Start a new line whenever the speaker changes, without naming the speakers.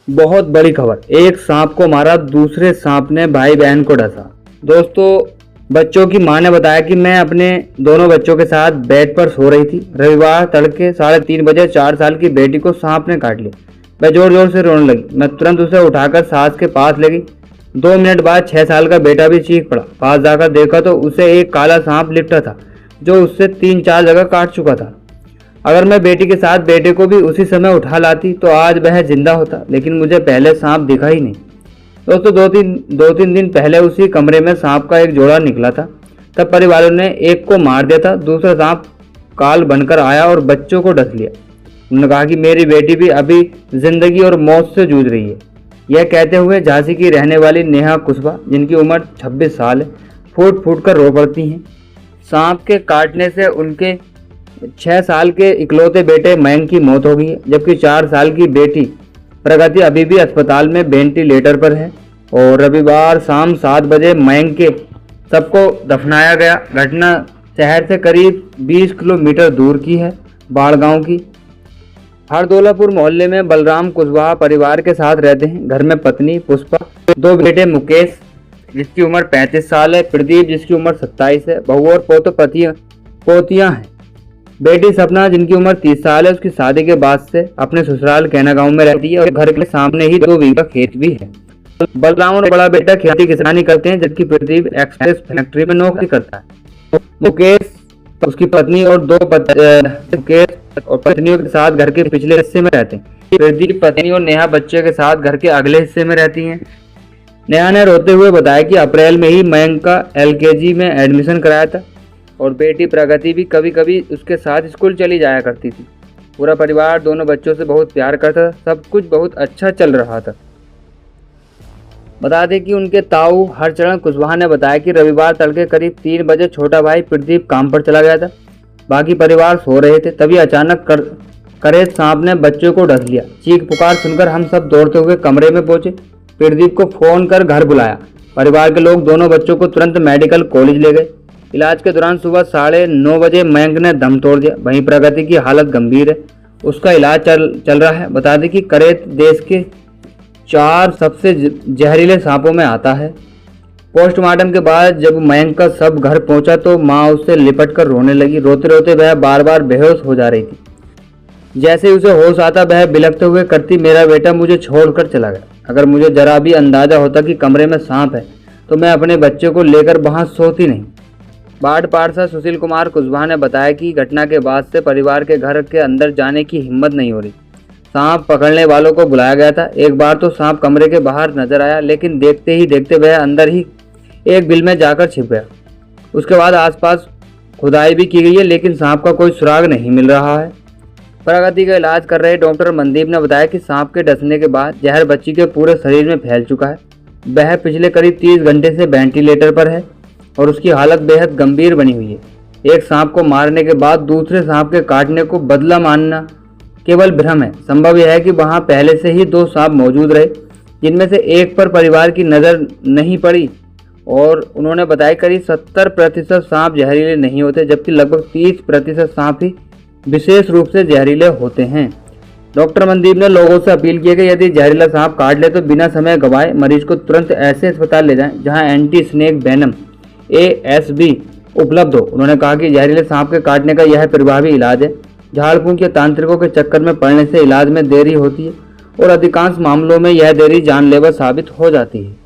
बहुत बड़ी खबर, एक सांप को मारा, दूसरे सांप ने भाई बहन को डसा। दोस्तों, बच्चों की मां ने बताया कि मैं अपने दोनों बच्चों के साथ बेड पर सो रही थी। रविवार तड़के 3:30 बजे 4 साल की बेटी को सांप ने काट लिया। वह जोर जोर से रोने लगी। मैं तुरंत उसे उठाकर सास के पास ले गई। 2 मिनट बाद 6 साल का बेटा भी चीख पड़ा। पास जाकर देखा तो उसे एक काला सांप लिपटा था जो उससे 3-4 जगह काट चुका था। अगर मैं बेटी के साथ बेटे को भी उसी समय उठा लाती तो आज वह जिंदा होता, लेकिन मुझे पहले सांप दिखा ही नहीं। दोस्तों, दो तीन दिन पहले उसी कमरे में सांप का एक जोड़ा निकला था। तब परिवारों ने एक को मार दिया था, दूसरा सांप काल बनकर आया और बच्चों को डस लिया। उन्होंने कहा कि मेरी बेटी भी अभी जिंदगी और मौत से जूझ रही है। यह कहते हुए झांसी की रहने वाली नेहा कुशवाहा, जिनकी उम्र 26 साल है, फूट फूट कर रो पड़ती हैं। सांप के काटने से उनके 6 साल के इकलौते बेटे मयंक की मौत हो गई है, जबकि 4 साल की बेटी प्रगति अभी भी अस्पताल में वेंटिलेटर पर है। और रविवार शाम 7 बजे मयंक के सबको दफनाया गया। घटना शहर से करीब 20 किलोमीटर दूर की है, बाढ़ गांव की। हरदौलापुर मोहल्ले में बलराम कुशवाहा परिवार के साथ रहते हैं। घर में पत्नी पुष्पा, 2 बेटे मुकेश जिसकी उम्र 35 साल है, प्रदीप जिसकी उम्र 27 है, बहू और पोतियां हैं। बेटी सपना जिनकी उम्र 30 साल है, उसकी शादी के बाद से अपने ससुराल कैना गांव में रहती है और घर के सामने ही 2 बीघा खेत भी है। बलराम और बड़ा बेटा खेती किसानी करते हैं, जबकि प्रदीप एक्सप्रेस फैक्ट्री में नौकरी करता है। मुकेश उसकी पत्नी और 2 पत्नियों के साथ घर के पिछले हिस्से में रहते हैं। प्रदीप पत्नी और नेहा बच्चे के साथ घर के अगले हिस्से में रहती हैं। नेहा ने रोते हुए बताया कि अप्रैल में ही मयंक का LKG में एडमिशन कराया था और बेटी प्रगति भी कभी कभी उसके साथ स्कूल चली जाया करती थी। पूरा परिवार दोनों बच्चों से बहुत प्यार करता था। सब कुछ बहुत अच्छा चल रहा था। बता दें कि उनके ताऊ हरचरण कुशवाहा ने बताया कि रविवार तड़के करीब 3 बजे छोटा भाई प्रदीप काम पर चला गया था। बाकी परिवार सो रहे थे, तभी अचानक करे सांप ने बच्चों को डस लिया। चीख पुकार सुनकर हम सब दौड़ते हुए कमरे में पहुंचे। प्रदीप को फोन कर घर बुलाया। परिवार के लोग दोनों बच्चों को तुरंत मेडिकल कॉलेज ले गए। इलाज के दौरान सुबह 9:30 बजे मयंक ने दम तोड़ दिया। वहीं प्रगति की हालत गंभीर है, उसका इलाज चल रहा है। बता दें कि करेत देश के 4 सबसे जहरीले सांपों में आता है। पोस्टमार्टम के बाद जब मयंक का शव घर पहुंचा तो मां उससे लिपट कर रोने लगी। रोते रोते वह बार बार बेहोश हो जा रही थी। जैसे ही उसे होश आता वह बिलखते हुए करती, मेरा बेटा मुझे छोड़कर चला गया। अगर मुझे जरा भी अंदाजा होता कि कमरे में सांप है तो मैं अपने बच्चे को लेकर वहां सोती नहीं। वार्ड पार्षद सुशील कुमार कुशवाहा ने बताया कि घटना के बाद से परिवार के घर के अंदर जाने की हिम्मत नहीं हो रही। सांप पकड़ने वालों को बुलाया गया था। एक बार तो सांप कमरे के बाहर नजर आया, लेकिन देखते ही देखते वह अंदर ही एक बिल में जाकर छिप गया। उसके बाद आसपास खुदाई भी की गई है, लेकिन सांप का कोई सुराग नहीं मिल रहा है। प्रगति का इलाज कर रहे डॉक्टर मनदीप ने बताया कि सांप के डसने के बाद जहर बच्ची के पूरे शरीर में फैल चुका है। वह पिछले करीब 30 घंटे से वेंटिलेटर पर है और उसकी हालत बेहद गंभीर बनी हुई है। एक सांप को मारने के बाद दूसरे सांप के काटने को बदला मानना केवल भ्रम है। संभव यह है कि वहां पहले से ही 2 सांप मौजूद रहे, जिनमें से एक पर परिवार की नज़र नहीं पड़ी। और उन्होंने बताया करीब 70% सांप जहरीले नहीं होते, जबकि लगभग 30% सांप ही विशेष रूप से जहरीले होते हैं। डॉक्टर मनदीप ने लोगों से अपील की कि यदि जहरीला सांप काट ले तो बिना समय गंवाए मरीज को तुरंत ऐसे अस्पताल ले जाएं जहां एंटी स्नेक वेनम ASV उपलब्ध हो। उन्होंने कहा कि जहरीले सांप के काटने का यह प्रभावी इलाज है। झाड़ फूंक या तांत्रिकों के चक्कर में पड़ने से इलाज में देरी होती है और अधिकांश मामलों में यह देरी जानलेवा साबित हो जाती है।